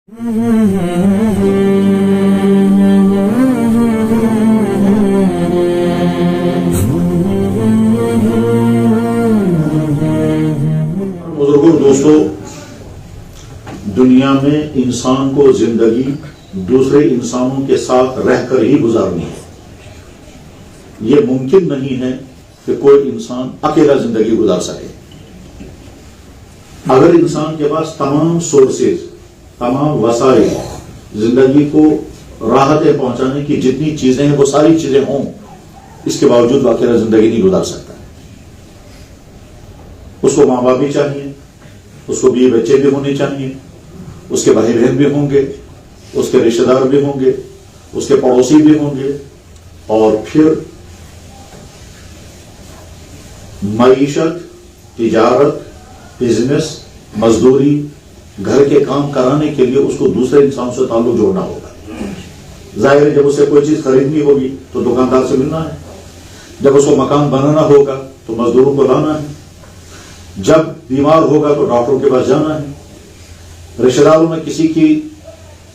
بزرگوں، دوستو، دنیا میں انسان کو زندگی دوسرے انسانوں کے ساتھ رہ کر ہی گزارنی ہے۔ یہ ممکن نہیں ہے کہ کوئی انسان اکیلا زندگی گزار سکے۔ اگر انسان کے پاس تمام سورسز، تمام وسائل، زندگی کو راحتیں پہنچانے کی جتنی چیزیں ہیں وہ ساری چیزیں ہوں، اس کے باوجود وہ اکیلا زندگی نہیں گزار سکتا۔ اس کو ماں باپ بھی چاہیے، اس کو بیوی بچے بھی ہونے چاہیے، اس کے بھائی بہن بھی ہوں گے، اس کے رشتہ دار بھی ہوں گے، اس کے پڑوسی بھی ہوں گے، اور پھر معیشت، تجارت، بزنس، مزدوری، گھر کے کام کرانے کے لیے اس کو دوسرے انسان سے تعلق جوڑنا ہوگا۔ ظاہر ہے جب اسے کوئی چیز خریدنی ہوگی تو دکاندار سے ملنا ہے، جب اس کو مکان بنانا ہوگا تو مزدوروں کو لانا ہے، جب بیمار ہوگا تو ڈاکٹروں کے پاس جانا ہے، رشتہ داروں میں کسی کی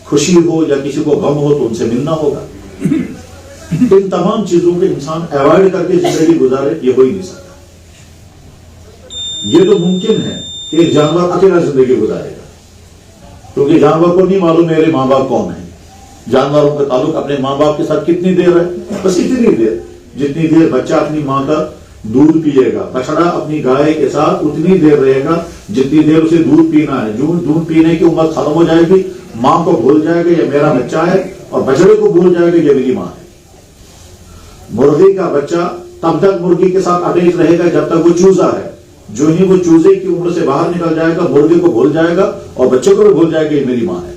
خوشی ہو یا کسی کو غم ہو تو ان سے ملنا ہوگا۔ ان تمام چیزوں کو انسان ایوائڈ کر کے زندگی گزارے، یہ ہو ہی نہیں سکتا۔ یہ تو ممکن ہے کہ ایک جانور اکیلا زندگی گزارے گا، کیونکہ جانور کو نہیں معلوم میرے ماں باپ کون ہیں۔ جانوروں کا تعلق اپنے ماں باپ کے ساتھ کتنی دیر ہے؟ بس اتنی دیر جتنی دیر بچہ اپنی ماں کا دودھ پیے گا۔ بچڑا اپنی گائے کے ساتھ اتنی دیر رہے گا جتنی دیر اسے دودھ پینا ہے۔ جو دودھ پینے کی عمر ختم ہو جائے گی، ماں کو بھول جائے گا یہ میرا بچہ ہے، اور بچڑے کو بھول جائے گا یہ میری ماں ہے۔ مرغی کا بچہ تب تک مرغی کے ساتھ اٹیچ رہے گا جب تک وہ چوزا ہے۔ جو ہی وہ چوزے کی عمر سے باہر نکل جائے گا، مرغی کو بھول جائے گا اور بچے کو بھی بھول جائے گا یہ میری ماں ہے۔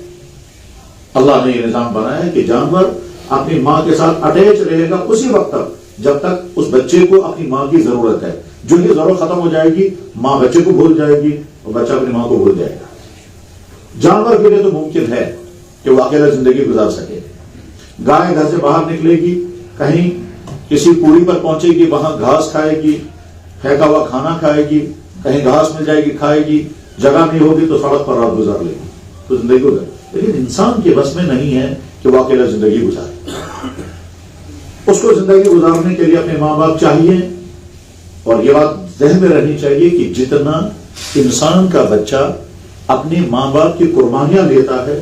اللہ نے یہ نظام بنایا ہے کہ جانور اپنی ماں کے ساتھ اٹیچ رہے گا اسی وقت تک جب تک اس بچے کو اپنی ماں کی ضرورت ہے۔ جو ہی ضرورت ختم ہو جائے گی، ماں بچے کو بھول جائے گی اور بچہ اپنی ماں کو بھول جائے گا۔ جانور کے لیے تو ممکن ہے کہ وہ اکیلا زندگی گزار سکے۔ گائے گھر سے باہر نکلے گی، کہیں کسی پوڑی پر پہنچے گی، وہاں گھاس کھائے گی، پھینکا ہوا کھانا کھائے گی، کہیں گھاس مل جائے گی کھائے گی، جگہ نہیں ہوگی تو سڑک پر رات گزار لے گی، تو زندگی گزار۔ لیکن انسان کے بس میں نہیں ہے کہ وہ اکیلا زندگی گزارے۔ اس کو زندگی گزارنے کے لیے اپنے ماں باپ چاہیے، اور یہ بات ذہن میں رہنی چاہیے کہ جتنا انسان کا بچہ اپنے ماں باپ کی قربانیاں لیتا ہے،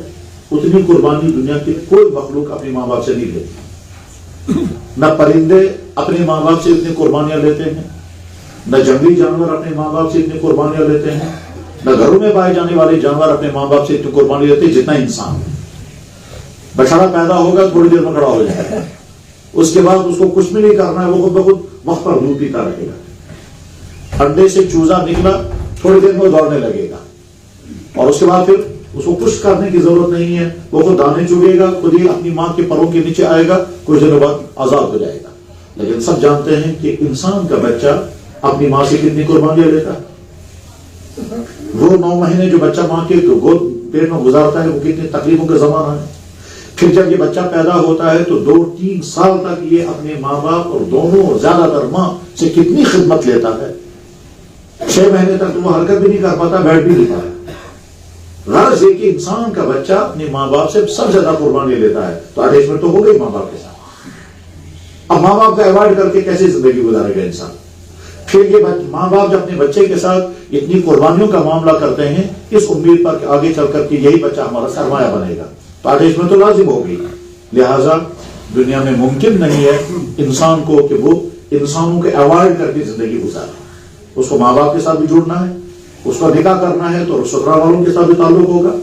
اتنی قربانی دنیا کی کوئی مخلوق اپنے ماں باپ سے نہیں لیتی۔ نہ پرندے اپنے ماں باپ سے اتنی قربانیاں لیتے ہیں، نہ جنگلی جانور اپنے ماں باپ سے اتنی قربانیاں لیتے ہیں، نہ گھروں میں پائے جانے والے جانور اپنے ماں باپ سے اتنی قربانی لیتے ہیں جتنا انسان۔ بچڑا پیدا ہوگا تھوڑی دیر میں کھڑا ہو جائے گا، اس کے بعد اس کو کچھ بھی نہیں کرنا ہے، وہ خود بخود وقت پر دودھ پیتا رہے گا۔ انڈے سے چوزا نکلا، تھوڑی دیر میں دوڑنے لگے گا، اور اس کے بعد پھر اس کو کچھ کرنے کی ضرورت نہیں ہے، وہ خود دانے چگے گا، خود ہی اپنی ماں کے پروں کے نیچے آئے گا، کچھ دنوں بعد آزاد ہو جائے گا۔ لیکن سب جانتے ہیں کہ انسان کا بچہ اپنی ماں سے کتنی قربانیاں لیتا ہے۔ وہ 9 مہینے جو بچہ ماں کے گود پیٹ میں گزارتا ہے وہ کتنی تکلیفوں کا زمانہ ہے۔ پھر جب یہ بچہ پیدا ہوتا ہے تو 2-3 سال تک یہ اپنے ماں باپ اور دونوں اور زیادہ تر ماں سے کتنی خدمت لیتا ہے۔ 6 مہینے تک تو وہ حرکت بھی نہیں کر پاتا، بیٹھ بھی نہیں پاتا۔ غرض یہ کہ انسان کا بچہ اپنے ماں باپ سے سب زیادہ قربانی لیتا ہے، تو اٹیچمنٹ تو ہو گئی ماں باپ کے ساتھ۔ اب ماں باپ کا ایوائڈ کر کے کیسے زندگی گزارے گا انسان؟ پھر یہ ماں باپ جب اپنے بچے کے ساتھ اتنی قربانیوں کا معاملہ کرتے ہیں اس امید پر کہ آگے چل کر کے یہی بچہ ہمارا سرمایہ بنے گا، تو اٹیچمنٹ تو لازم ہوگی۔ لہٰذا دنیا میں ممکن نہیں ہے انسان کو کہ وہ انسانوں کے ایوائڈ کر کے زندگی گزارے۔ اس کو ماں باپ کے ساتھ بھی جڑنا ہے، اس کو نکاح کرنا ہے تو سسرال والوں کے ساتھ بھی تعلق ہوگا،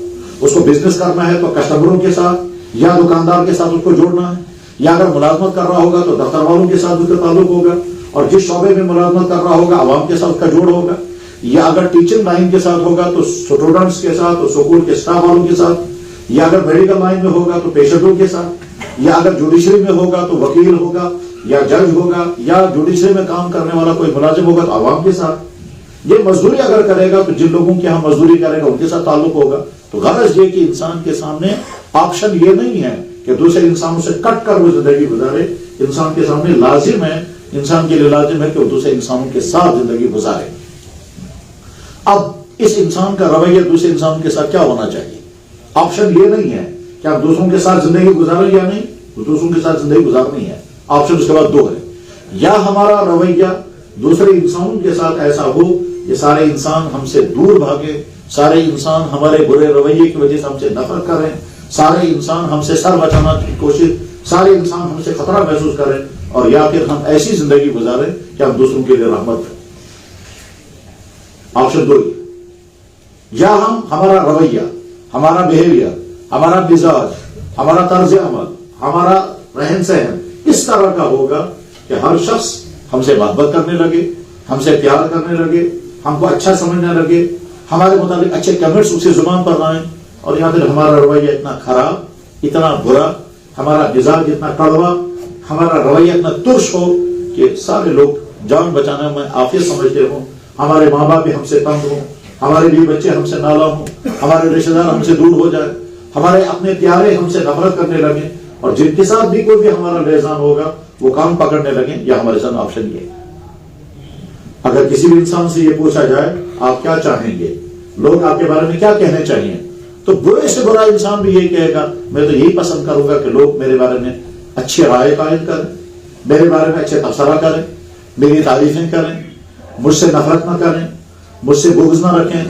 اس کو بزنس کرنا ہے تو کسٹمروں کے ساتھ یا دکاندار کے ساتھ اس کو جوڑنا ہے، یا اگر ملازمت کر رہا ہوگا تو دفتر والوں کے ساتھ اس کا تعلق ہوگا، اور جس شعبے میں ملازمت کر رہا ہوگا عوام کے ساتھ کا جوڑ ہوگا، یا اگر ٹیچنگ لائن کے ساتھ ہوگا تو اسٹوڈنٹس کے ساتھ اور اسکول کے اسٹاف والوں کے ساتھ، یا اگر میڈیکل لائن میں ہوگا تو پیشنٹوں کے ساتھ، یا اگر جوڈیشری میں ہوگا تو وکیل ہوگا یا جج ہوگا، یا جوڈیشری میں کام کرنے والا کوئی ملازم ہوگا تو عوام کے ساتھ۔ یہ مزدوری اگر کرے گا تو جن لوگوں کے یہاں مزدوری کرے گا ان کے ساتھ تعلق ہوگا۔ تو غرض یہ کہ انسان کے سامنے آپشن یہ نہیں ہے کہ دوسرے انسانوں سے کٹ کر وہ زندگی گزارے، انسان کے سامنے لازم ہے، انسان کے لیے لازم ہے کہ وہ دوسرے انسانوں کے ساتھ زندگی گزارے۔ اب اس انسان کا رویہ دوسرے انسان کے ساتھ کیا ہونا چاہیے؟ آپشن یہ نہیں ہے کہ آپ دوسروں کے ساتھ زندگی گزاریں یا نہیں، دوسروں کے ساتھ زندگی گزارنی ہے، آپشن اس کے بعد دو ہے، یا ہمارا رویہ دوسرے انسانوں کے ساتھ ایسا ہو کہ سارے انسان ہم سے دور بھاگے، سارے انسان ہمارے برے رویے کی وجہ سے ہم سے نفرت کریں، سارے انسان ہم سے سر بچانا کی کوشش، سارے انسان ہم سے خطرہ محسوس کریں، اور یا پھر ہم ایسی زندگی گزاریں کہ ہم دوسروں کے لیے رحمت کریں۔ آپشن دو ہی، یا ہم ہمارا رویہ، ہمارا بیہیویئر، ہمارا مزاج، ہمارا طرز عمل، ہمارا رہن سہن اس طرح کا ہوگا کہ ہر شخص ہم سے محبت کرنے لگے، ہم سے پیار کرنے لگے، ہم کو اچھا سمجھنے لگے، ہمارے متعلق اچھے کمنٹس اس کی زبان پر آئیں، اور یا پھر ہمارا رویہ اتنا خراب، اتنا برا، ہمارا مزاج اتنا کڑوا، ہمارا رویہ اتنا ترش ہو کہ سارے لوگ جان بچانے میں عافیت سمجھتے ہوں، ہمارے ماں باپ بھی ہم سے تنگ ہوں، ہمارے بھی بچے ہم سے نالا ہوں، ہمارے رشتے دار ہم سے دور ہو جائے، ہمارے اپنے پیارے ہم سے نفرت کرنے لگیں، اور جن کے ساتھ بھی کوئی بھی ہمارا لحظان ہوگا وہ کام پکڑنے لگیں، یا ہمارے ساتھ آپشن یہ ہے۔ اگر کسی بھی انسان سے یہ پوچھا جائے آپ کیا چاہیں گے، لوگ آپ کے بارے میں کیا کہنے چاہیے، تو برے سے برا انسان بھی یہ کہے گا میں تو یہی پسند کروں گا کہ لوگ میرے بارے میں اچھی رائے قائم کریں، میرے بارے میں اچھے تبصرہ کریں، میری تعریفیں کریں، مجھ سے نفرت نہ کریں، مجھ سے بغض نہ رکھیں،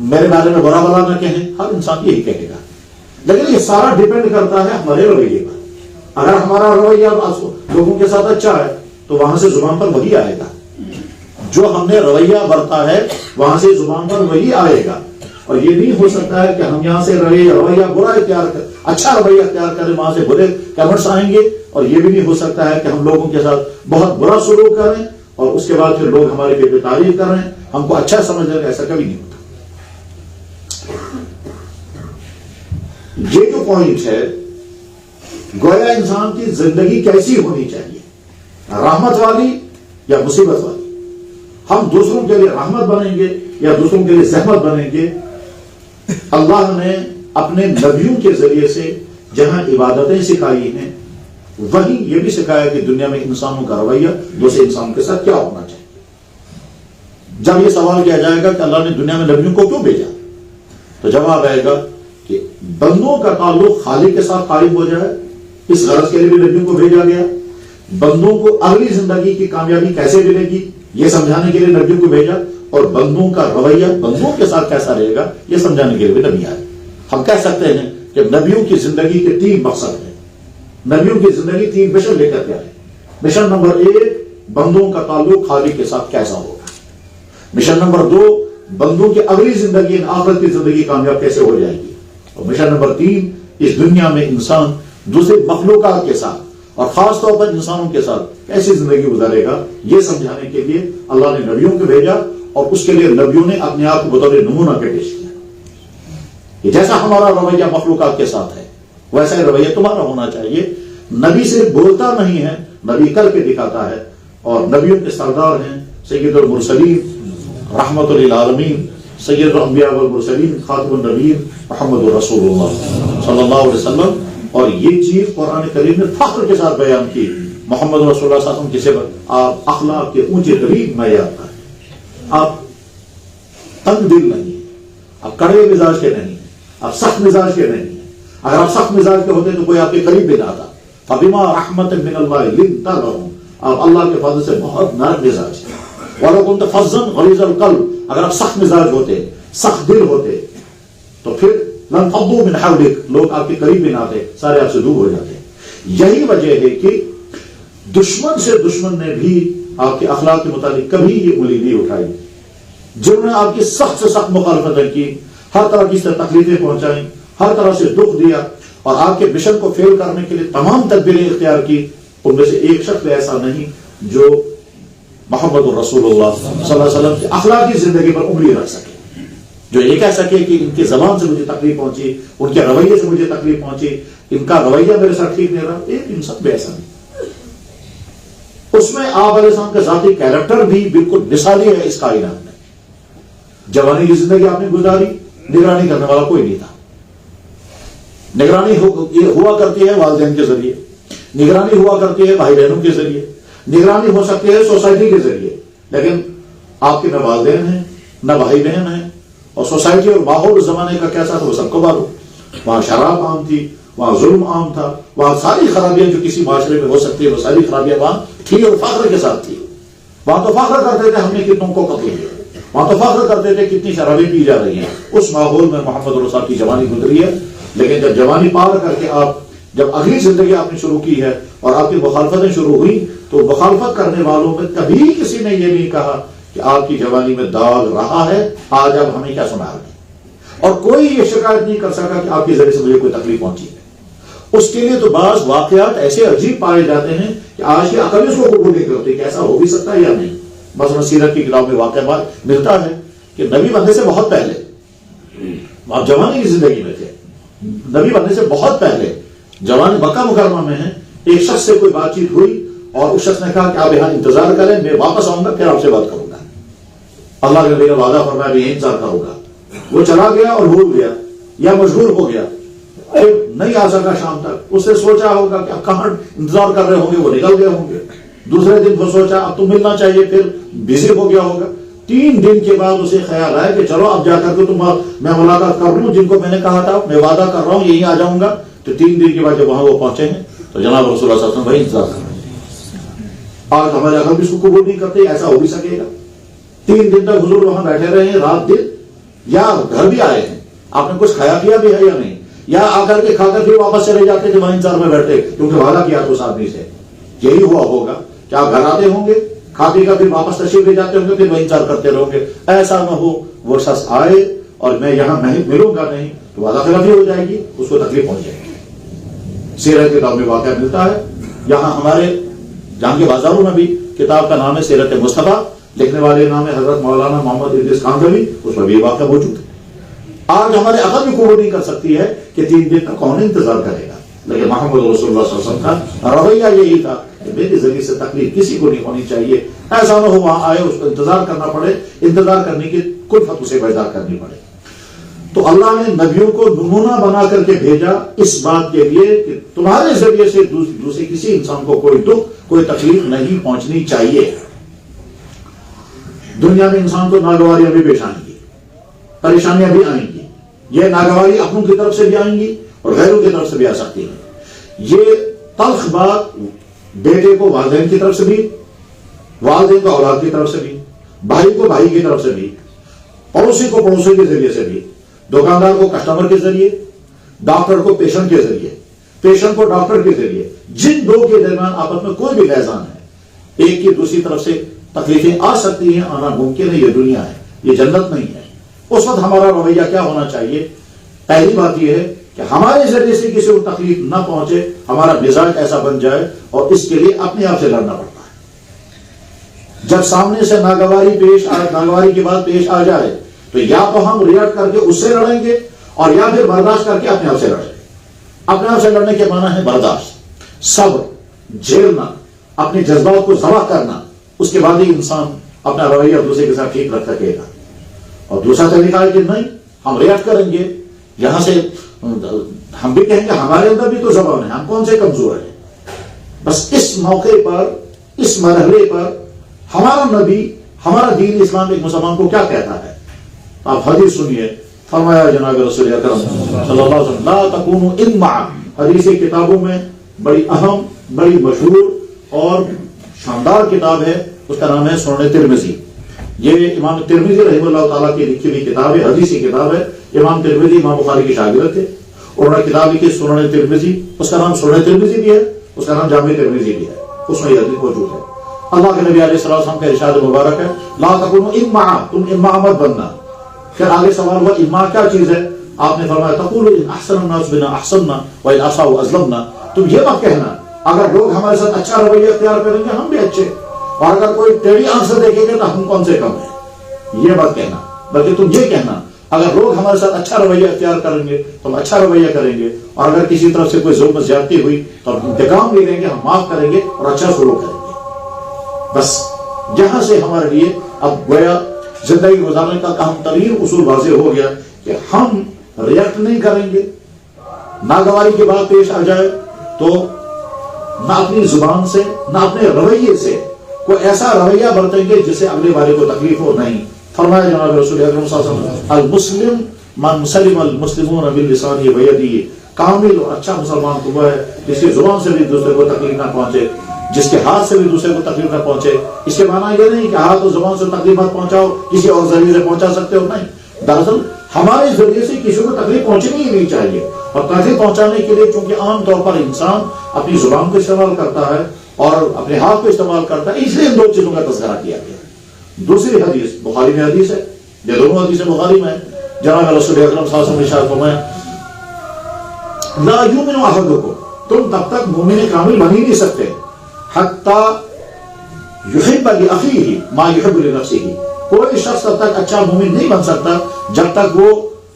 میرے بارے میں برا بلا نہ کہیں، ہر انسان یہی کہے گا۔ لیکن یہ سارا ڈیپینڈ کرتا ہے ہمارے رویے پر۔ اگر ہمارا رویہ لوگوں کے ساتھ اچھا ہے تو وہاں سے زبان پر وہی آئے گا، جو ہم نے رویہ برتا ہے وہاں سے زبان پر وہی آئے گا۔ اور یہ نہیں ہو سکتا ہے کہ ہم یہاں سے رویہ برا اختیار کریں، اچھا رویہ اختیار کریں، وہاں سے برے کمنٹس آئیں گے، اور یہ بھی نہیں ہو سکتا ہے کہ ہم لوگوں کے ساتھ بہت برا سلوک کریں اور اس کے بعد پھر لوگ ہمارے بے تعریف کر رہے ہیں، ہم کو اچھا سمجھ رہے ہیں، ایسا کبھی نہیں ہوتا۔ یہ جو پوائنٹ ہے، گویا انسان کی زندگی کیسی ہونی چاہیے، رحمت والی یا مصیبت والی؟ ہم دوسروں کے لیے رحمت بنیں گے یا دوسروں کے لیے زحمت بنیں گے؟ اللہ نے اپنے نبیوں کے ذریعے سے جہاں عبادتیں سکھائی ہیں وہیں یہ بھی سکھایا کہ دنیا میں انسانوں کا رویہ دوسرے انسانوں کے ساتھ کیا ہونا چاہیے۔ جب یہ سوال کیا جائے گا کہ اللہ نے دنیا میں نبیوں کو کیوں بھیجا، تو جواب آئے گا کہ بندوں کا تعلق خالق کے ساتھ قائم ہو جائے، اس غرض کے لیے بھی نبیوں کو بھیجا گیا۔ بندوں کو اگلی زندگی کی کامیابی کیسے ملے گی یہ سمجھانے کے لیے نبیوں کو بھیجا، اور بندوں کا رویہ بندوں کے ساتھ کیسا رہے گا یہ سمجھانے کے لیے بھی نبی آئے۔ ہم کہہ سکتے ہیں کہ نبیوں کی زندگی کے تین مقصد ہیں، نبیوں کی زندگی تین مشن لے کر کے آئے۔ مشن نمبر 1، بندوں کا تعلق خالق کے ساتھ کیسا ہوگا۔ مشن نمبر 2، بندوں کی اگلی زندگی آخرت کی زندگی کامیاب کیسے ہو جائے گی۔ اور مشن نمبر 3، اس دنیا میں انسان دوسرے مخلوقات کے ساتھ اور خاص طور پر انسانوں کے ساتھ کیسی زندگی گزارے گا، یہ سمجھانے کے لیے اللہ نے نبیوں کو بھیجا، اور اس کے لیے نبیوں نے اپنے آپ کو بطور نمونہ کے پیش کیا کہ جیسا ہمارا رویہ مخلوقات کے ساتھ ہے ویسا ہی رویہ تمہارا ہونا چاہیے۔ نبی صرف بولتا نہیں ہے، نبی کر کے دکھاتا ہے، اور نبیوں کے سردار ہیں سید المرسلین رحمت للعالمین، سید الانبیاء والمرسلین، خاتم النبیین محمد رسول اللہ صلی اللہ علیہ وسلم۔ اور یہ چیز قرآن کریم نے فخر کے ساتھ بیان کی، محمد رسول اللہ صلی اللہ علیہ وسلم کی صفت، آپ اخلاق کے اونچے ترین معیار پر ہیں، آپ تنگ دل نہیں ہیں، آپ کڑوے مزاج کے نہیں ہیں، آپ سخت مزاج کے نہیں ہیں۔ اگر آپ سخت مزاج کے ہوتے تو کوئی آپ کے قریب بھی نہ آتا۔ فبما رحمت من اللہ لنت لهم، آپ اللہ کے فضل سے بہت نرم مزاج ہیں۔ ولو كنت فظا غلیظ القلب، اگر آپ سخت مزاج ہوتے، سخت دل ہوتے، تو پھر لانفضوا من حولک، لوگ آپ کے قریب بھی نہ آتے، سارے آپ سے دور ہو جاتے۔ یہی وجہ ہے کہ دشمن سے دشمن نے بھی آپ کے اخلاق کے متعلق کبھی یہ انگلی نہیں اٹھائی۔ جنہوں نے آپ کی سخت سے سخت مخالفتیں کی، ہر طرح کی تکلیفیں پہنچائیں، ہر طرح سے دکھ دیا، اور آپ کے مشن کو فیل کرنے کے لیے تمام تدبیریں اختیار کی، ان میں سے ایک شخص ایسا نہیں جو محمد الرسول اللہ صلی اللہ علیہ وسلم کی اخلاقی زندگی پر انگلی رکھ سکے، جو یہ کہہ سکے کہ ان کی زبان سے مجھے تکلیف پہنچی، ان کے رویے سے مجھے تکلیف پہنچی، ان کا رویہ میرے ساتھ ٹھیک نہیں رہا۔ ایک انسان بھی ایسا نہیں۔ اس میں آپ علیہ السلام کا ذاتی کیریکٹر بھی بالکل مثالی ہے اس کائنات میں۔ جوانی کی زندگی آپ نے گزاری، نگرانی کرنے والا کوئی نہیں تھا۔ نگرانی ہوا کرتی ہے والدین کے ذریعے، نگرانی ہوا کرتی ہے بھائی بہنوں کے ذریعے، نگرانی ہو سکتی ہے سوسائٹی کے ذریعے، لیکن آپ کے نہ والدین ہیں نہ بھائی بہن ہیں، اور سوسائٹی اور ماحول اس زمانے کا کیسا تھا وہ سب کو معلوم۔ وہاں شراب عام تھی، وہاں ظلم عام تھا، وہاں ساری خرابیاں جو کسی معاشرے میں ہو سکتی ہے وہ ساری خرابیاں وہاں تھی اور فخر کے ساتھ تھی۔ وہاں تو فخر کرتے تھے ہم نے کتنوں کو قتل کیا، وہاں تو فخر کرتے تھے کتنی شرابیں پی جا رہی ہیں۔ اس ماحول میں محمد رسول صاحب کی جوانی گزری ہے، لیکن جب جوانی پار کر کے آپ جب اگلی زندگی آپ نے شروع کی ہے اور آپ کی مخالفتیں شروع ہوئی، تو مخالفت کرنے والوں میں کبھی کسی نے یہ نہیں کہا کہ آپ کی جوانی میں داغ رہا ہے، آج آپ ہمیں کیا سنا رہے ہیں، اور کوئی یہ شکایت نہیں کر سکا کہ آپ کے ذریعے سے مجھے کوئی تکلیف پہنچی ہے۔ اس کے لیے تو بعض واقعات ایسے عجیب پائے جاتے ہیں کہ آج کی عقل اس کو قبول نہیں کرتی کہ ایسا ہو بھی سکتا ہے یا نہیں۔ مثلا سیرت کی کتاب میں واقعہ ملتا ہے کہ نبی بننے سے بہت پہلے، آپ جوانی کی زندگی میں تھے، نبی بننے سے بہت پہلے جوان مکہ مکرمہ میں ہیں، ایک شخص سے کوئی بات چیت ہوئی اور اس شخص نے کہا کہ آپ یہاں انتظار کریں، میں واپس آؤں گا پھر آپ سے بات کروں گا۔ اللہ کے نبی نے وعدہ فرمایا میں یہی انتظار کروں گا۔ وہ چلا گیا اور بھول گیا یا مجبور ہو گیا، نہیں آ سکا شام تک۔ اس نے سوچا ہوگا کہ اب کہاں انتظار کر رہے ہوں گے، وہ نکل گئے ہوں گے۔ دوسرے دن وہ سوچا اب تو ملنا چاہیے، پھر بزی ہو گیا ہوگا۔ 3 دن کے بعد اسے خیال آیا کہ چلو اب جا کر کے میں ملاقات کر لوں، جن کو میں نے کہا تھا میں وعدہ کر رہا ہوں یہی آ جاؤں گا۔ تو 3 دن کے بعد جب وہاں وہ پہنچے ہیں تو جناب رسول اللہ صلی اللہ علیہ وسلم بھائی انتظار کر رہے ہیں۔ آج ہمارے عقل بھی اس کو قبول نہیں کرتے، ایسا ہو بھی سکے گا؟ 3 دن تک حضور وہاں بیٹھے رہے ہیں، رات دن، یا گھر بھی آئے ہیں، آپ نے کچھ کھایا پیا بھی ہے یا نہیں، یا آ کر کے کھا کر پھر واپس چلے جاتے کہ وہاں انتظار میں بیٹھے کیونکہ وعدہ کیا تو اس آدمی سے؟ یہی ہوا ہوگا کہ آپ گھر آتے ہوں گے، کھا پی کر پھر واپس تشریف لے جاتے ہوں گے، پھر وہ انتظار کرتے رہو گے۔ ایسا نہ ہو وہ شخص آئے اور میں یہاں ملوں گا نہیں تو وعدہ خلافی ہو جائے گی، اس کو تکلیف پہنچ جائے گی۔ سیرت کتاب میں واقعہ ملتا ہے، یہاں ہمارے جہاں کے بازاروں میں بھی کتاب کا نام ہے سیرت مصطفیٰ، لکھنے والے نام ہے حضرت مولانا محمد ادریس کاندھوی، اس میں بھی واقعہ موجود ہے۔ آج ہمارے عقل بھی قبول نہیں کر سکتی ہے کہ 3 دن تک کون انتظار کرے گا، لیکن محمد رسول اللہ صلی اللہ علیہ وسلم کا رویہ یہی تھا کہ میرے ذریعے سے تکلیف کسی کو نہیں ہونی چاہیے۔ ایسا نہ ہو وہاں آئے اس کو انتظار کرنا پڑے، انتظار کرنے کی کلفت اسے بیدار کرنی پڑے۔ تو اللہ نے نبیوں کو نمونہ بنا کر کے بھیجا اس بات کے لیے کہ تمہارے ذریعے سے دوسرے کسی انسان کو کوئی دکھ کوئی تکلیف نہیں پہنچنی چاہیے۔ دنیا میں انسان کو ناگواریاں بھی پیش آئیں گی، پریشانیاں بھی آئیں گی، یہ ناگواری اپنوں کی طرف سے بھی آئیں گی اور غیروں کی طرف سے بھی آ سکتی ہے۔ یہ تلخ بات بیٹے کو والدین کی طرف سے بھی، والدین کو اولاد کی طرف سے بھی، بھائی کو بھائی کی طرف سے بھی، پڑوسی کو پڑوسی کے ذریعے سے بھی، دکاندار کو کسٹمر کے ذریعے، ڈاکٹر کو پیشنٹ کے ذریعے، پیشنٹ کو ڈاکٹر کے ذریعے، جن دو کے درمیان آپس میں کوئی بھی فیضان ہے، ایک کی دوسری طرف سے تکلیفیں آ سکتی ہیں، آنا ممکن ہے، یہ دنیا ہے، یہ جنت نہیں ہے۔ اس وقت ہمارا رویہ کیا ہونا چاہیے؟ پہلی بات یہ ہے کہ ہمارے ذریعے سے کسی کو تکلیف نہ پہنچے، ہمارا مزاج ایسا بن جائے، اور اس کے لیے اپنے آپ سے لڑنا پڑتا ہے۔ جب سامنے سے ناگواری کی بات پیش آ جائے تو یا تو ہم ریئیکٹ کر کے اس سے لڑیں گے، اور یا پھر برداشت کر کے اپنے آپ سے لڑیں گے۔ اپنے آپ سے لڑنے کے معنی ہے برداشت، صبر، جھیلنا، اپنے جذبات کو ضبط کرنا، اس کے بعد ہی انسان اپنا رویہ دوسرے کے ساتھ ٹھیک رکھ سکے گا۔ اور دوسرا طریقہ ہے کہ نہیں، ہم ریئیکٹ کریں گے، یہاں سے ہم بھی کہیں گے ہمارے اندر بھی تو زبان ہے، ہم کون سے کمزور ہیں۔ بس اس موقع پر، اس مرحلے پر ہمارا نبی، ہمارا دین اسلام ایک مسلمان کو کیا کہتا ہے؟ آپ حدیث سنیے، فرمایا جناب رسول اکرم صلی اللہ علیہ وسلم لا تکونوا امعا، حدیث کتابوں میں بڑی اہم، بڑی مشہور اور شاندار کتاب ہے، اس کا نام ہے سنن ترمذی۔ یہ امام ترمذی رحمہ اللہ تعالیٰ کی لکھی ہوئی کتاب ہے، حدیثی کتاب ہے۔ امام ترمذی امام بخاری کے شاگرد تھے، اور انہوں نے کتاب لکھی سنن ترمذی، اس کا نام سنن ترمذی بھی ہے، اس کا نام جامع ترمذی بھی ہے، اس میں یہ حدیث موجود ہے۔ اللہ کے نبی علیہ الصلوۃ والسلام کا ارشاد مبارک ہے لا تکونوا امعا، تم امعا مت بننا۔ پھر آگے سوال ہوا امعا کیا چیز ہے؟ آپ نے فرمایا تقولوا ان احسن الناس بنا احسننا وان اساءوا اظلمنا، تم یہ مت کہنا اگر لوگ ہمارے ساتھ اچھا رویہ اختیار کریں گے ہم بھی اچھے، اور اگر کوئی ٹیڑھی آنکھ سے دیکھے گا تو ہم کون سے کم ہیں، یہ مت کہنا، بلکہ تم یہ کہنا اگر لوگ ہمارے ساتھ اچھا رویہ اختیار کریں گے تو ہم اچھا رویہ کریں گے، اور اگر کسی طرف سے کوئی ظلم زیادتی ہوئی تو ہم انتقام لے لیں گے، ہم معاف کریں گے اور اچھا سلوک کریں گے۔ بس یہاں سے ہمارے لیے اب گویا زندگی گزارنے کا اہم ترین اصول واضح ہو گیا کہ ہم ریئیکٹ نہیں کریں گے، ناگواری کی بات پیش آ جائے تو نہ اپنی زبان سے نہ اپنے رویے سے کوئی ایسا رویہ برتیں گے جس سے اگلے والے کو تکلیف ہو نہیں۔ فرمایا جناب رسول اکرم صلی اللہ علیہ وسلم المسلم من سلم المسلمون باللسان ویدیہ، کامل اور اچھا مسلمان تو وہ ہے جس کی زبان سے بھی دوسرے کو تکلیف نہ پہنچے، جس کے ہاتھ سے بھی دوسرے کو تکلیف نہ پہنچے۔ اس کے معنی یہ نہیں کہ ہاتھ اور زبان سے تکلیف مت پہنچاؤ، کسی اور ذریعے سے پہنچا سکتے ہو، نہیں۔ دراصل ہمارے ذریعے سے کسی کو تکلیف پہنچنی ہی نہیں چاہیے، اور تکلیف پہنچانے کے لیے چونکہ عام طور پر انسان اپنی زبان کو استعمال کرتا ہے اور اپنے ہاتھ کو استعمال کرتا ہے، اس لیے ان دو چیزوں کا تذکرہ کیا گیا۔ دوسری حدیث بخاری میں حدیث ہے، یہ دونوں حدیث بخاری میں ہے، جناب رسول اکرم صلی اللہ علیہ وسلم نے ارشاد فرمایا لا یؤمن احدکم، تم تب تک مومن کامل بن ہی نہیں سکتے حتی یحب لاخیہ ما یحب لنفسہ، کوئی شخص تب تک اچھا مومن نہیں بن سکتا جب تک وہ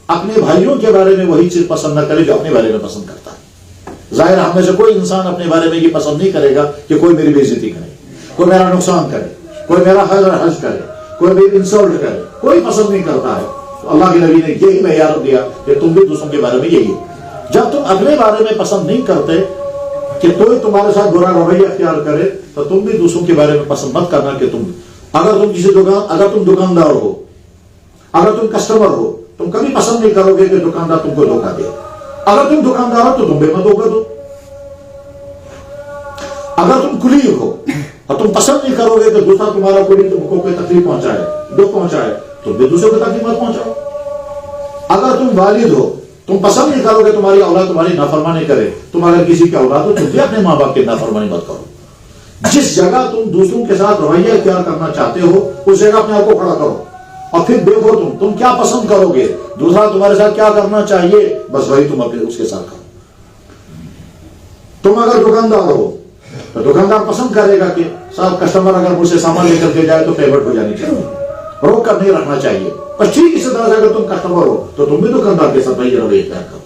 اپنے بھائیوں کے بارے میں وہی چیز پسند نہ کرے جو اپنے بارے میں پسند کرتا ہے۔ ظاہر ہم میں سے کوئی انسان اپنے بارے میں یہ پسند نہیں کرے گا کہ کوئی میری بے عزتی کرے، کوئی میرا نقصان کرے، کوئی میرا حج کرے، کوئی میری انسلٹ کرے، کوئی پسند نہیں کرتا ہے۔ اللہ کے نبی نے یہی معیار دیا کہ تم بھی دوسروں کے بارے میں یہی ہے۔ جب تم اپنے بارے میں پسند نہیں کرتے کہ کوئی تمہارے ساتھ برا رویہ اختیار کرے تو تم بھی دوسروں کے بارے میں پسند مت کرنا کہ اگر تم دکاندار ہو، اگر تم کسٹمر ہو، تم کبھی پسند نہیں کرو گے کہ دکاندار تم کو دھوکہ دے۔ اگر تم دکاندار ہو تو تم بھی مت دھوکہ دو۔ اگر تم کلیگ ہو اور تم پسند نہیں کرو گے کہ دوسرا تمہارا کلیگ تم کو کوئی تکلیف پہنچائے، دکھ پہنچائے، تم بھی دوسرے کو تکلیف مت پہنچاؤ۔ اگر تم والد ہو، تم پسند نہیں کرو گے تمہاری اولاد تمہاری نافرمانی کرے، تم اگر کسی کی اولاد ہو تم بھی اپنے ماں باپ کی نافرمانی مت کرو۔ جس جگہ تم دوسروں کے ساتھ رویہ اختیار کرنا چاہتے ہو اس جگہ اپنے آپ کو کھڑا کرو اور پھر دیکھو تم کیا پسند کرو گے، دوسرا تمہارے ساتھ کیا کرنا چاہیے، بس وہی تم اپنے اس کے ساتھ کرو۔ تم اگر دکاندار ہو تو دکاندار پسند کرے گا کہ صاحب کسٹمر اگر مجھ سے سامان لے کر کے جائے تو پیمنٹ ہو جانی چاہیے، روک کر نہیں رکھنا چاہیے۔ بس ٹھیک اسی طرح سے اگر تم کسٹمر ہو تو تم بھی دکاندار کے ساتھ وہی رویہ اختیار کرو۔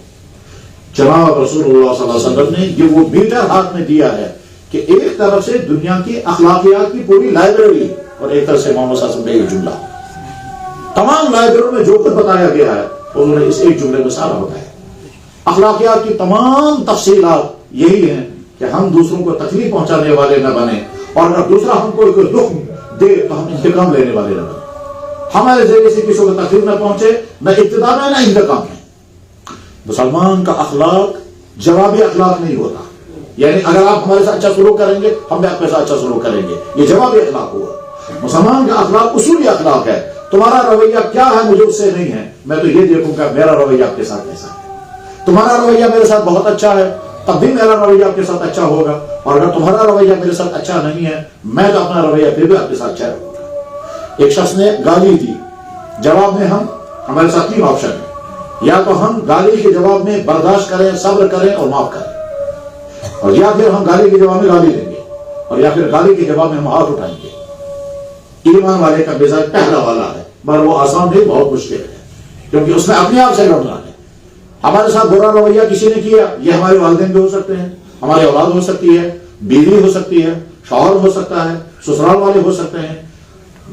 جناب رسول اللہ صلی اللہ علیہ وسلم نے یہ وہ میٹر ہاتھ میں دیا ہے کہ ایک طرف سے دنیا کی اخلاقیات کی پوری لائبریری اور ایک طرف سے محمد صلی اللہ علیہ وسلم کا ایک جملہ، تمام لائبریریوں میں جو کچھ بتایا گیا ہے انہوں نے اس ایک جملے میں سارا بتایا۔ اخلاقیات کی تمام تفصیلات یہی ہیں کہ ہم دوسروں کو تکلیف پہنچانے والے نہ بنیں، اور اگر دوسرا ہم کو کوئی دکھ دے تو ہم انتقام لینے والے نہ بنیں۔ ہمارے ذریعے سے کسی کو تکلیف نہ پہنچے، نہ ابتدا میں نہ انتقام میں۔ مسلمان کا اخلاق جوابی اخلاق نہیں ہوتا، یعنی اگر آپ ہمارے ساتھ اچھا سلوک کریں گے ہم بھی آپ کے ساتھ اچھا سلوک کریں گے، یہ جوابی اخلاق ہوا۔ مسلمان کا اخلاق اصولی اخلاق ہے، تمہارا رویہ کیا ہے مجھے اس سے نہیں ہے، میں تو یہ دیکھوں گا میرا رویہ آپ کے ساتھ کیسا ہے۔ تمہارا رویہ میرے ساتھ بہت اچھا ہے تب بھی میرا رویہ آپ کے ساتھ اچھا ہوگا، اور اگر تمہارا رویہ میرے ساتھ اچھا نہیں ہے میں تو اپنا رویہ پھر بھی آپ کے ساتھ اچھا رہوں گا۔ ایک شخص نے گالی دی، جواب میں ہمارے ساتھ تین آپشن ہے، یا تو ہم گالی کے جواب میں برداشت کریں، صبر کریں اور معاف کریں، اور یا پھر ہم گالی کے جواب میں گالی دیں گے، اور یا پھر گالی کے جواب میں ہم ہاتھ اٹھائیں گے۔ ایمان والے کا مزاج پہلا والا ہے، مگر وہ آسان نہیں، بہت مشکل ہے، کیونکہ اس میں اپنے آپ سے لڑنا ہے۔ ہمارے ساتھ برا رویہ کسی نے کیا، یہ ہمارے والدین بھی ہو سکتے ہیں، ہماری اولاد ہو سکتی ہے، بیوی ہو سکتی ہے، شوہر ہو سکتا ہے، سسرال والے ہو سکتے ہیں،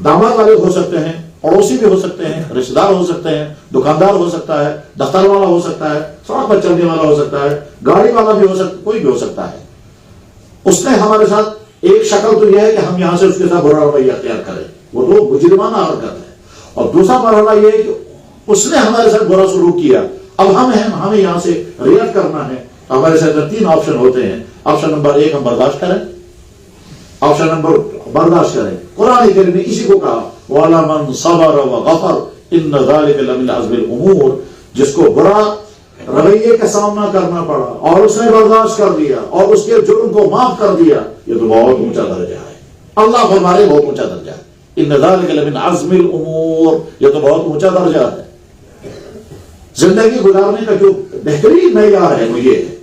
داماد والے ہو سکتے ہیں، پڑوسی بھی ہو سکتے ہیں، رشتہ دار ہو سکتے ہیں، دکاندار ہو سکتا ہے، دفتر والا ہو سکتا ہے، سڑک پر چلنے والا ہو سکتا ہے، گاڑی والا بھی ہو سکتا ہے، کوئی بھی ہو سکتا ہے۔ اس نے ہمارے ساتھ ایک شکل تو یہ ہے کہ ہم یہاں سے اس کے ساتھ برا رویہ اختیار کریں، وہ تو مجرمانہ حرکت ہے، اور دوسرا مرحلہ یہ ہے کہ اس نے ہمارے ساتھ برا سلوک کیا، اب ہمیں یہاں سے ریئیکٹ کرنا ہے، تو ہمارے ساتھ تین آپشن ہوتے ہیں۔ آپشن نمبر ایک ہم برداشت کریں، آپشن نمبر برداشت کریں، قرآن کریم نے اسی کو کہا وَعَلَى مَنْ صَبَرَ وَغَفَرَ إِنَّ ذَلِكَ لَمِنْ عَزْمِ الْأُمُورِ، جس کو برا رویے کا سامنا کرنا پڑا اور اس نے برداشت کر دیا اور اس کے جرم کو معاف کر دیا، یہ تو بہت اونچا درجہ ہے، اللہ فرما رہے بہت اونچا درجہ ہے۔ إِنَّ ذَلِكَ لَمِنْ عَزْمِ الْأُمُورِ، یہ تو بہت اونچا درجہ ہے۔ زندگی گزارنے کا جو بہترین معیار ہے وہ یہ ہے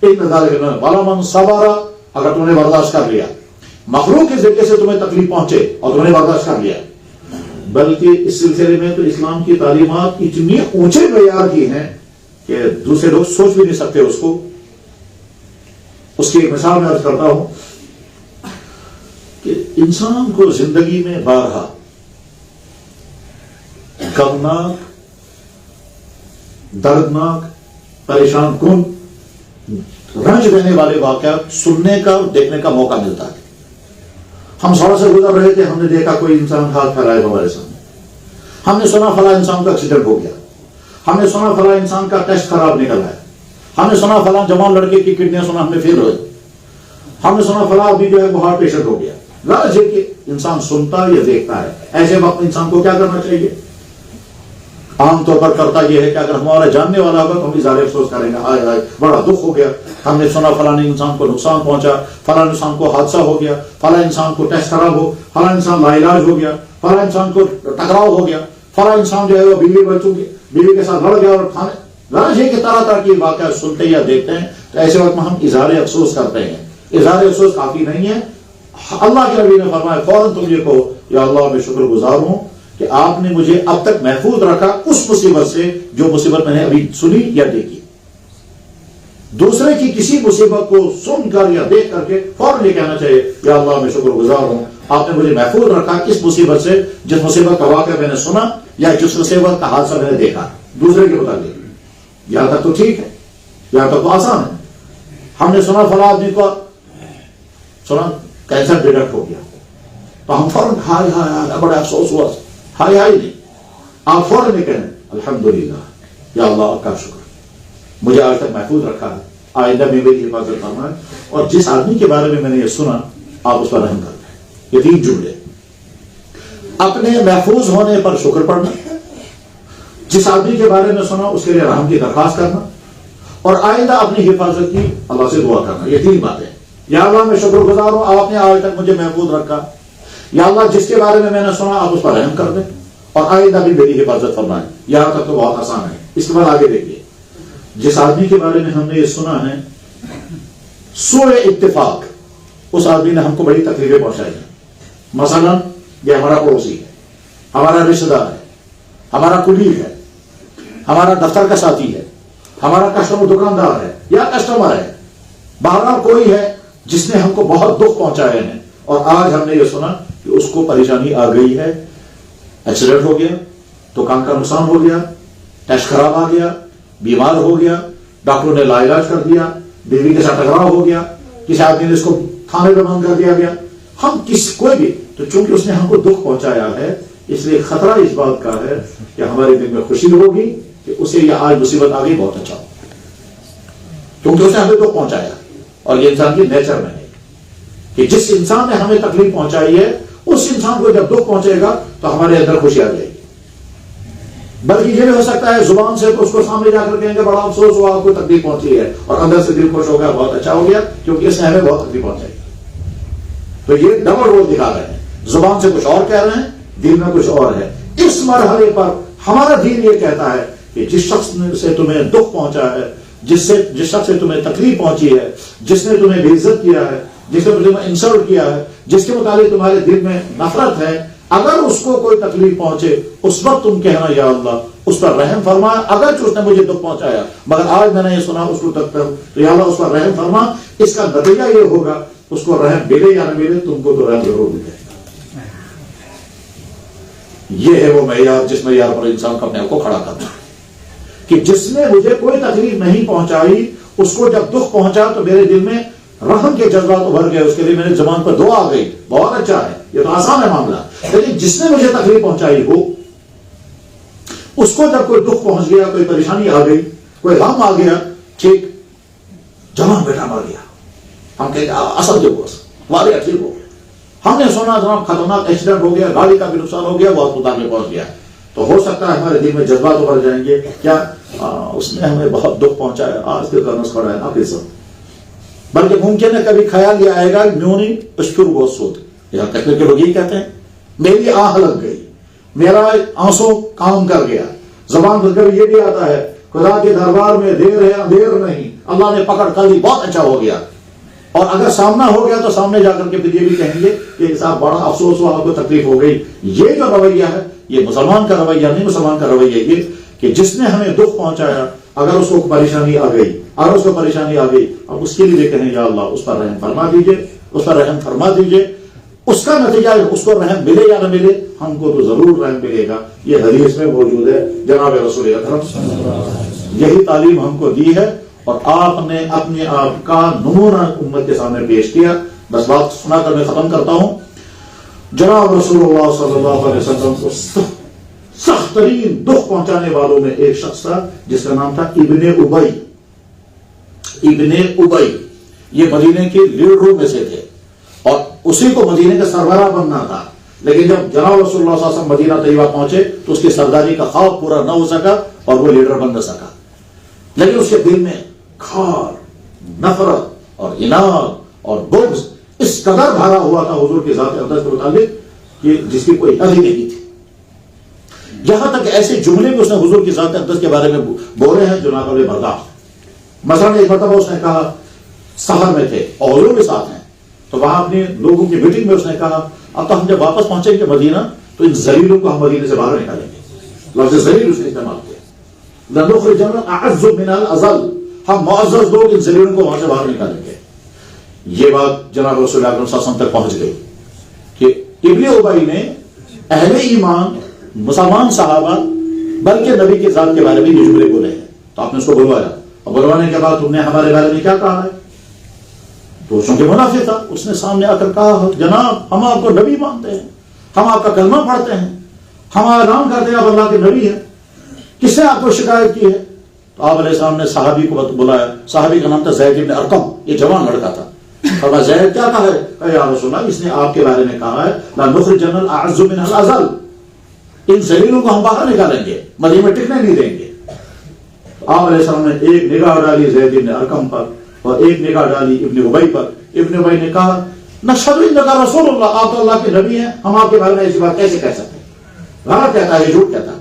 إِنَّ ذَلِكَ وَعَلَى مَنْ صَبَرَ، اگر تم نے برداشت کر لیا، مخلوق کے ذریعے سے تمہیں تکلیف پہنچے اور تم نے برداشت کر لیا، بلکہ اس سلسلے میں تو اسلام کی تعلیمات اتنی اونچے معیار کی ہیں کہ دوسرے لوگ سوچ بھی نہیں سکتے اس کو۔ اس کی ایک مثال میں عرض کرتا ہوں کہ انسان کو زندگی میں بارہا غمناک، دردناک، پریشان کن، رنج دینے والے واقعات سننے کا اور دیکھنے کا موقع ملتا ہے۔ ہم سڑک سے گزر رہے تھے، ہم نے دیکھا کوئی انسان ہاتھ پھیلائے ہمارے سامنے، ہم نے سنا فلاں انسان کا ایکسیڈنٹ ہو گیا، ہم نے سنا فلاں انسان کا ٹیسٹ خراب نکلا ہے، ہم نے سنا فلاں جوان لڑکے کی کڈنیاں سنا ہمیں فیل ہوئی، ہم نے سنا فلاں ابھی جو ہے وہ ہارٹ پیشنٹ ہو گیا. غرض ہے کہ انسان سنتا یا دیکھتا ہے. ایسے وقت انسان کو کیا کرنا چاہیے؟ عام طور پر کرتا یہ ہے کہ اگر ہمارا جاننے والا ہوگا تو ہم اظہار افسوس کریں گے، ہائے ہائے بڑا دکھ ہو گیا، ہم نے سنا فلاں انسان کو نقصان پہنچا، فلاں انسان کو حادثہ ہو گیا، فلاں انسان کو ٹیسٹ خراب ہو، فلاں انسان لا علاج ہو گیا، فلاں انسان کو ٹکراؤ ہو گیا، فلاں انسان جو ہے وہ بیوی کے ساتھ لڑ گیا اور کھانے. غرض ہے کہ طرح طرح کی واقعات سنتے یا دیکھتے ہیں تو ایسے وقت میں ہم اظہار افسوس کرتے ہیں. اظہار افسوس کافی نہیں ہے. اللہ کے نبی نے فرمایا فوراً تم یہ کہو یا اللہ میں شکر گزار ہوں کہ آپ نے مجھے اب تک محفوظ رکھا اس مصیبت سے جو مصیبت میں نے ابھی سنی یا دیکھی. دوسرے کی کسی مصیبت کو سن کر یا دیکھ کر کے فوراً یہ کہنا چاہیے یا اللہ میں شکر گزار ہوں آپ نے مجھے محفوظ رکھا اس مصیبت سے جس مصیبت کا واقعہ میں نے سنا یا جس مصیبت کا حادثہ میں نے دیکھا. دوسرے کے متعلق یہاں تک تو ٹھیک ہے، یہاں تک تو آسان ہے. ہم نے سنا فلاں آدمی کو سنا کینسر ڈیٹیکٹ ہو گیا تو ہم فوراً ہائے ہائے بڑا افسوس ہوا. ہائے ہائے نہیں، آپ فوراً یہ کہیں الحمدللہ یا اللہ آپ کا شکر مجھے آج تک محفوظ رکھا ہے، آئندہ میں میری حفاظت کرنا ہے. اور جس آدمی کے بارے میں نے یہ سنا آپ اس پر رحم کرتے ہیں. یہ 3 جملے، اپنے محفوظ ہونے پر شکر پڑھنا، جس آدمی کے بارے میں سنا اس کے لیے رحم کی درخواست کرنا، اور آئندہ اپنی حفاظت کی اللہ سے دعا کرنا. یہ 3 باتیں. یا اللہ میں شکر گزار ہوں آپ نے آج تک مجھے محفوظ رکھا. یا اللہ جس کے بارے میں نے سنا آپ اس پر رحم کر دیں اور آئندہ بھی میری حفاظت فرمائیں. یہاں تک تو بہت آسان ہے. اس کے بعد آگے دیکھیے جس آدمی کے بارے میں ہم نے یہ سنا ہے سوء اتفاق اس آدمی نے ہم کو بڑی تکلیفیں پہنچائی ہیں. مثلا یہ ہمارا پڑوسی ہے، ہمارا رشتہ دار ہے، ہمارا کلیگ ہے، ہمارا دفتر کا ساتھی ہے، ہمارا کسٹمر دکاندار ہے یا کسٹمر ہے، بہرحال کوئی ہے جس نے ہم کو بہت دکھ پہنچائے ہیں اور آج ہم نے یہ سنا کہ اس کو پریشانی آ گئی ہے، ایکسیڈنٹ ہو گیا، دکان کا نقصان ہو گیا، ٹیسٹ خراب آ گیا، بیمار ہو گیا، ڈاکٹروں نے لا علاج کر دیا، بیوی کے ساتھ ٹکراؤ ہو گیا، کسی آدمی نے اس کو تھانے پہ بند کر دیا گیا. ہم کوئی بھی تو چونکہ اس نے ہم کو دکھ پہنچایا ہے اس لیے خطرہ اس بات کا ہے کہ ہمارے دل میں خوشی ہوگی کہ اسے یہ آج مصیبت آ گئی بہت اچھا ہو، کیونکہ اس نے ہمیں دکھ پہنچایا. اور یہ انسان کی نیچر میں ہے کہ جس انسان نے ہمیں تکلیف پہنچائی ہے اس انسان کو جب دکھ پہنچے گا تو ہمارے اندر خوشی آ جائے گی. بلکہ یہ بھی ہو سکتا ہے زبان سے تو اس کو سامنے جا کر کہیں گے بڑا افسوس ہوا آپ کو تکلیف پہنچی ہے، اور اندر سے دل خوش ہو گیا بہت اچھا ہو گیا کیونکہ اس نے ہمیں بہت تکلیف پہنچائی. تو یہ ڈبل رول دکھا رہے ہیں، زبان سے کچھ اور کہہ رہے ہیں، دل میں کچھ اور ہے. اس مرحلے پر ہمارا دین یہ کہتا ہے کہ جس شخص سے تمہیں دکھ پہنچا ہے، جس شخص سے تمہیں تکلیف پہنچی ہے، جس نے تمہیں بے عزت کیا ہے، جس نے تمہیں انسلٹ کیا ہے، جس کے متعلق تمہارے دل میں نفرت ہے، اگر اس کو کوئی تکلیف پہنچے اس وقت تم کہنا یا اللہ اس پر رحم فرما، اگرچہ اس نے مجھے دکھ پہنچایا مگر آج میں نے یہ سنا اس کو تو یا اللہ اس پر رحم فرما. اس کا نتیجہ یہ ہوگا اس کو رحم ملے یا نہ ملے تم کو تو رحم ضرور ملے گا. یہ ہے وہ معیار جس معیار پر انسان کو اپنے آپ کو کھڑا کرنا ہے کہ جس نے مجھے کوئی تکلیف نہیں پہنچائی اس کو جب دکھ پہنچا تو میرے دل میں رحم کے جذبات ابھر گئے، اس کے لیے میرے زبان پر دعا آ گئی. بہت اچھا ہے، یہ تو آسان ہے معاملہ. لیکن جس نے مجھے تکلیف پہنچائی ہو اس کو جب کوئی دکھ پہنچ گیا، کوئی پریشانی آ گئی، کوئی غم آ گیا، ٹھیک جوان بیٹا مر گیا، ہم کہتے ہیں اصل جو بس واقعہ ٹھیک ہو گیا، ہم نے سنا جناب خطرناک ایکسیڈنٹ ہو گیا، گاڑی کا بھی نقصان ہو گیا، وہ ہسپتال میں پہنچ گیا. تو ہو سکتا ہے ہمارے دل میں جذبات ابھر جائیں گے، کیا اس نے ہمیں بہت دکھ پہنچایا، آج کے کرنس کھڑا ہے آپ سب. بلکہ ممکن ہے کبھی خیال یہ آئے گا میونی اشکر و سود، یہاں تک کے لوگ یہ کہتے ہیں میری آہ لگ گئی، میرا آنسو کام کر گیا. زبان پر کبھی یہ بھی آتا ہے خدا کے دربار میں دیر ہے اندھیر نہیں، اللہ نے پکڑ کر لی بہت اچھا ہو گیا. اور اگر سامنا ہو گیا تو سامنے جا کر کے پھر یہ بھی کہیں گے کہ صاحب بڑا افسوس ہوا، آپ کو تکلیف ہو گئی. یہ جو رویہ ہے یہ مسلمان کا رویہ نہیں. مسلمان کا رویہ یہ کہ جس نے ہمیں دکھ پہنچایا اگر اس کو پریشانی آ گئی، اگر اس کو پریشانی آ گئی اب اس کے لیے کہیں یا اللہ اس پر رحم فرما دیجئے، اس پر رحم فرما دیجئے. اس کا نتیجہ اس کو رحم ملے یا نہ ملے ہم کو تو ضرور رحم ملے گا. یہ حدیث میں موجود ہے جناب رسول اکرم یہی تعلیم ہم کو دی ہے اور آپ نے اپنے آپ کا نمونہ امت کے سامنے پیش کیا. بس بات سنا کر میں ختم کرتا ہوں. جناب رسول اللہ صلی اللہ علیہ وسلم کو سخت ترین دکھ پہنچانے والوں میں ایک شخص تھا جس کا نام تھا ابن ابی. ابن ابی یہ مدینے کے لیڈروں میں سے تھے اور اسی کو مدینے کا سربراہ بننا تھا. لیکن جب جناب رسول اللہ صلی اللہ علیہ وسلم مدینہ طیبہ پہنچے تو اس کی سرداری کا خواب پورا نہ ہو سکا اور وہ لیڈر بن نہ سکا. لیکن اس کے دل میں کھار، نفرت اور اناد اور بغض اس قدر بھرا ہوا تھا حضور کی ذات اقدس کے متعلق کہ جس کی کوئی حد ہی نہیں تھی. یہاں تک ایسے جملے میں اس نے حضور کی ذات اقدس کے بارے میں بولے ہیں جو ناقابل برداشت. مثلا ایک مرتبہ اس نے کہا، سفر میں تھے اور حضور کے ساتھ ہیں، تو وہاں اپنے لوگوں کی میٹنگ میں اس نے کہا اب تو ہم جب واپس پہنچیں گے مدینہ تو ان ذلیلوں کو ہم مدینے سے باہر نکالیں گے. لفظ ذلیل اس نے استعمال کیا. لنخرجن اعز من الاذل، ہم معزز لوگ ان ذلیلوں کو وہاں سے باہر نکالیں گے. یہ بات جناب رسول اللہ صلی اللہ علیہ وسلم تک پہنچ گئی کہ ابن ابی نے اہل ایمان مسلمان صحابہ بلکہ نبی کی ذات کے بارے میں یہ جملے بولے ہیں. تو آپ نے اس کو بلوایا اور بلوانے کے بعد تم نے ہمارے بارے میں کیا کہا ہے؟ تو چونکہ منافق تھا اس نے سامنے آ کر کہا جناب ہم آپ کو نبی مانتے ہیں، ہم آپ کا کلمہ پڑھتے ہیں، ہم اعلان کرتے ہیں آپ اللہ کے نبی ہیں، کس نے آپ کو شکایت کی ہے؟ تو آپ علیہ السلام نے صحابی کو بلایا. صحابی کا نام تھا زید بن ارقم، یہ جوان لڑکا تھا. فرمایا زید کیا کہا ہے؟ کہ یا رسول اللہ اس نے آپ کے بارے میں کہا ہے لنخرجن الاعز من الاذل، ان ذلیلوں کو ہم باہر نکالیں گے، مدینے میں ٹکنے نہیں دیں گے. آپ علیہ السلام نے ایک نگاہ ڈالی زید بن ارقم پر اور ایک نگاہ ڈالی ابن ابی پر. ابن ابی نے کہا نشہد انک رسول اللہ، آپ تو اللہ کے نبی ہیں، ہم آپ کے بارے میں ایسی بات کیسے کہہ سکتے ہیں؟ غلط کہتا ہے، جھوٹ کہتا ہے.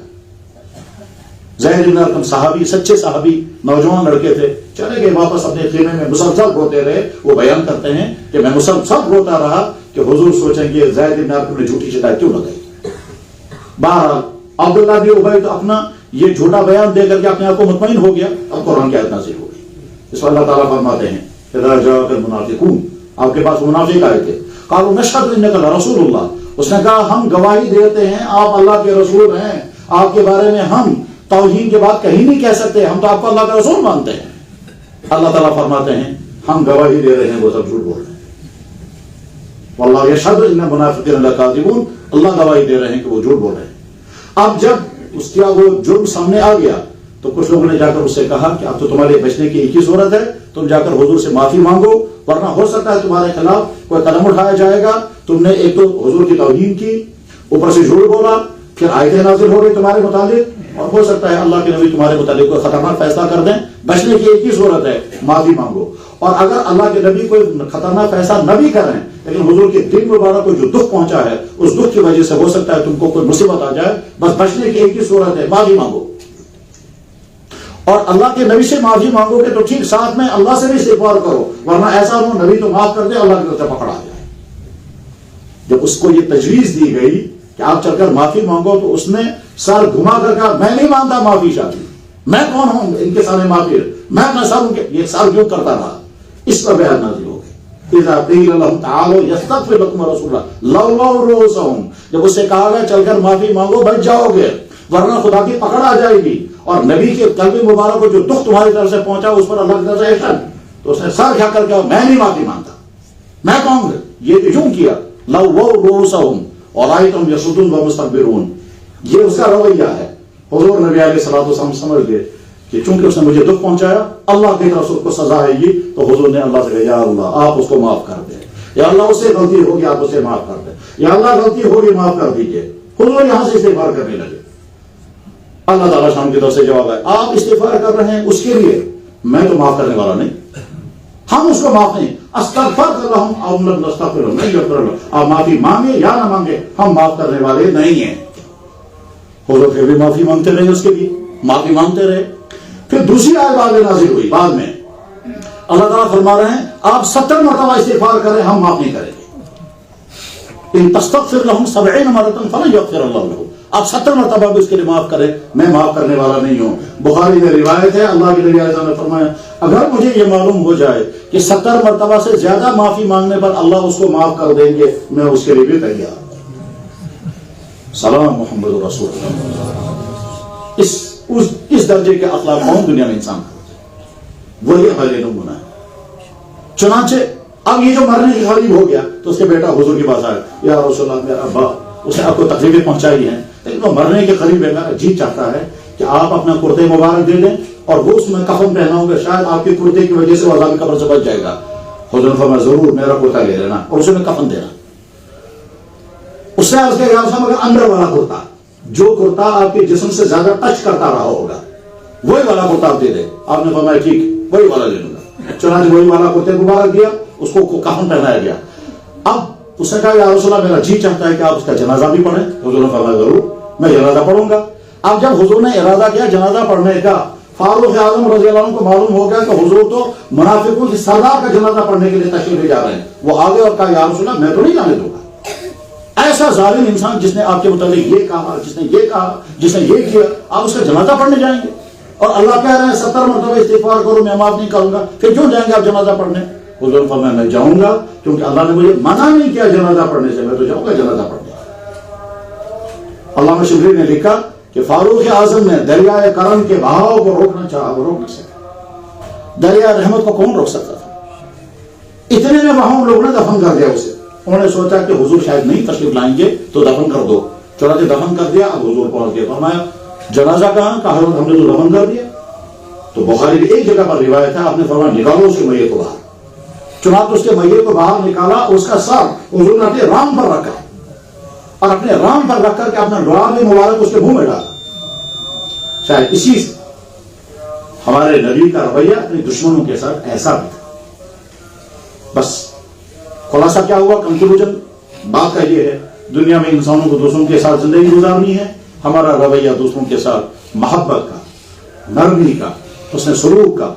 زید بن ارقم صحابی، سچے صحابی، نوجوان لڑکے تھے، چلے گئے واپس اپنے خیمے میں مسلسل روتے رہے. وہ بیان کرتے ہیں کہ میں مسلسل روتا رہا کہ حضور سوچیں گے زید بن ارقم نے جھوٹی شکایت کیوں لگائی. بہرحال عبداللہ بن ابی تو اپنا یہ جھوٹا بیان دے کر کے اپنے آپ کو مطمئن ہو گیا. اب قرآن کی آیت نازل ہو گئی. اس پر اللہ تعالیٰ فرماتے ہیں اذا جاءک المنافقون، آپ کے پاس منافق آئے تھے، قالوا نشہد انک لرسول اللہ، اس نے کہا ہم گواہی دیتے ہیں آپ اللہ کے رسول ہیں، آپ کے بارے میں ہم توہین کے بعد کہیں نہیں کہہ سکتے، ہم تو آپ کو اللہ کا رسول مانتے ہیں. اللہ تعالیٰ فرماتے ہیں ہم گواہی دے رہے ہیں وہ سب جھوٹ بول رہے ہیں. واللہ یشہد ان المنافقین لکاذبون، اللہ گواہی دے رہے ہیں کہ وہ جھوٹ بول رہے ہیں. اب جب اس کا وہ جرم سامنے آ گیا تو کچھ لوگوں نے جا کر اس سے کہا کہ اب تو تمہارے بچنے کی ایک ہی صورت ہے، تم جا کر حضور سے معافی مانگو ورنہ ہو سکتا ہے تمہارے خلاف کوئی قدم اٹھایا جائے گا. تم نے ایک تو حضور کی توہین کی، اوپر سے جھوٹ بولا، پھر آیتیں نازل ہو گئی تمہارے متعلق، اور ہو سکتا ہے اللہ کے نبی تمہارے متعلق کوئی خطرناک فیصلہ کر دیں. بچنے کی ایک ہی صورت ہے، معافی مانگو. اور اگر اللہ کے نبی کوئی خطرناک فیصلہ نہ بھی کریں لیکن حضور کے دل مبارک کو جو دکھ پہنچا ہے اس دکھ کی وجہ سے ہو سکتا ہے تم کو کوئی مصیبت آ جائے، بس بچنے کی ایک ہی صورت ہے، معافی مانگو. اور اللہ کے نبی سے معافی مانگو گے تو ٹھیک، ساتھ میں اللہ سے بھی استغفار کرو ورنہ ایسا ہو نبی تو معاف کر دے اللہ کی طرف سے پکڑا جائے. جب اس کو یہ تجویز دی گئی کہ آپ چل کر معافی مانگو تو اس نے سر گھما کر کہا میں نہیں مانتا معافی شادی، میں کون ہوں ان کے سامنے معافی، میں اپنا سر یہ سر کیوں کرتا رہا. اس پر بیان نازل ہو گئی اذا قیل لهم تعالوا یستغفر لكم رسول اللہ لووا رؤوسهم، جب اس سے کہا گیا چل کر معافی مانگو بچ جاؤ گے ورنہ خدا کی پکڑ آ جائے گی اور نبی کے قلب مبارک کو جو دکھ تمہاری طرف سے پہنچا اس پر اللہ کی طرف سے احسان، تو اس نے سر کھا کر کہا میں نہیں معافی مانگتا، میں کہوں گا یہ کیوں کیا. لووا رؤوسهم ورأيتهم يصدون ومستكبرون، یہ اس کا رویہ ہے. حضور نبی علیہ الصلوۃ والسلام سمجھ گئے کہ چونکہ اس نے مجھے دکھ پہنچایا اللہ کی طرف سے اس کو سزا آئے گی، تو حضور نے اللہ سے کہا یا اللہ آپ اس کو معاف کر دیں، یا اللہ اس سے غلطی ہوگی آپ اسے معاف کر دیں، یا اللہ غلطی ہوگی معاف کر دیجئے. حضور یہاں سے استغفار کرنے لگے. اللہ تعالیٰ شام کی طرف سے جواب ہے آپ استغفار کر رہے ہیں اس کے لیے، میں تو معاف کرنے والا نہیں، ہم اس کو معاف نہیں. استغفر لهم او لم نستغفر لهم نہیں یغفر لهم، آپ معافی مانگے یا نہ مانگے ہم معاف کرنے والے نہیں ہیں. حضور پھر بھی معافی مانگتے رہے، اس کے لیے معافی مانگتے رہے. پھر دوسری آیت بعد میں نازل ہوئی، بعد میں اللہ تعالیٰ فرما رہے ہیں آپ 70 مرتبہ استغفار کریں ہم معاف نہیں کریں گے. ان تستغفر لهم 70 مرة فلن يغفر الله لهم، آپ 70 مرتبہ بھی اس کے لیے معاف کریں میں معاف کرنے والا نہیں ہوں. بخاری میں روایت ہے اللہ کے نبی علیہ السلام نے فرمایا اگر مجھے یہ معلوم ہو جائے کہ 70 مرتبہ سے زیادہ معافی مانگنے پر اللہ اس کو معاف کر دیں گے میں اس کے لیے بھی تیار. سلام محمد رسول اللہ. اس درجے کے اخلاق کون دنیا میں انسان کا، وہی ہمارے نمونہ ہے. چنانچہ اب یہ جو مرنے کی غالب ہو گیا تو اس کے بیٹا حضور کے پاس آیا یا رسول اللہ میرا ابا، اس نے آپ کو تکلیفیں پہنچائی ہیں لیکن وہ مرنے کے قریب ہے. میرا جی چاہتا ہے کہ آپ اپنا کرتے مبارک دے دیں اور وہ اس میں کفن پہناؤں گے, شاید آپ کے کرتے کی وجہ سے وہ عذاب قبر سے بچ جائے گا. حضور نے فرمایا ضرور میرا کرتا لے لینا اور اسے میں کفن دینا. اس نے عرض کیا مگر اندر والا کرتا, جو کرتا آپ کے جسم سے زیادہ ٹچ کرتا رہا ہوگا وہی والا کرتا آپ دے دیں. آپ نے فرمایا ٹھیک وہی والا لے لوں گا. چنانچہ وہی والا کرتے مبارک دیا, اس کو کفن پہنایا گیا. اب اس نے کہا یا رسول اللہ میرا جی چاہتا ہے کہ آپ اس کا جنازہ بھی پڑھیں. حضور نے فرمایا ضرور میں جنازہ پڑھوں گا. اب جب حضور نے ارادہ کیا جنازہ پڑھنے کا, فاروق اعظم رضی اللہ عنہ کو معلوم ہو گیا کہ حضور تو منافقوں کی سردار کا جنازہ پڑھنے کے لیے تشریف لے جا رہے ہیں. وہ آگے اور کہا یا رسول اللہ میں تو نہیں جانے دوں گا. ایسا ظالم انسان جس نے آپ کے متعلق یہ کہا, جس نے یہ کہا, جس نے یہ کیا, آپ اس کا جنازہ پڑھنے جائیں گے؟ اور اللہ کہہ رہے ہیں 70 مرتبہ استغفار کرو میں معاف نہیں کروں گا, پھر کیوں جائیں گے آپ جنازہ پڑھنے؟ حضور نے فرمایا میں جاؤں گا کیونکہ اللہ نے مجھے منع نہیں کیا جنازہ پڑھنے سے, میں تو جاؤں گا جنازہ پڑھنے. علامہ شبلی نے لکھا کہ فاروق اعظم نے دریائے کرم کے بہاؤ کو روکنا چاہا, وہ روک نہیں سکا. دریائے رحمت کو کون روک سکتا تھا؟ اتنے میں وہاں لوگوں نے دفن کر دیا اسے. انہوں نے سوچا کہ حضور شاید نہیں تشریف لائیں گے تو دفن کر دو. چنانچہ دفن کر دیا. اب حضور پہنچ گئے, فرمایا جنازہ کہاں؟ کہا حضرت ہم نے تو دفن کر دیا. تو بخاری کی ایک جگہ پر روایت ہے, آپ نے فرمایا نکالو اس کے میت کو باہر. چنانچہ اس کے میت کو باہر نکالا, اس کا سر حضور نے اپنے رام پر رکھا اور اپنے رام پر رکھ کر کے اپنا ڈراب مبارک اس کے منہ میں ڈالا. شاید اسی سے ہمارے نبی کا رویہ اپنے دشمنوں کے ساتھ ایسا بھی تھا. بس خلاصہ کیا ہوا؟ کنکلوژن بات کا یہ ہے, دنیا میں انسانوں کو دوسروں کے ساتھ زندگی گزارنی ہے. ہمارا رویہ دوسروں کے ساتھ محبت کا, نرمی کا, حسن سلوک کا,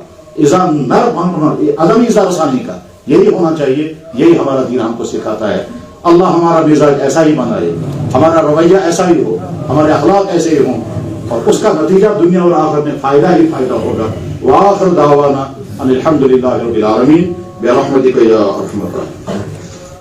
عدم ایذا رسانی کا, یہی ہونا چاہیے. یہی ہمارا دین ہم کو سکھاتا ہے. اللہ ہمارا مزاج ایسا ہی بنائے, ہمارا رویہ ایسا ہی ہو, ہمارے اخلاق ایسے ہی ہوں, اور اس کا نتیجہ دنیا اور آخرت میں فائدہ ہی فائدہ ہوگا. وآخر دعوانا ان الحمد للہ رب العالمین برحمتک یا ارحم الراحمین.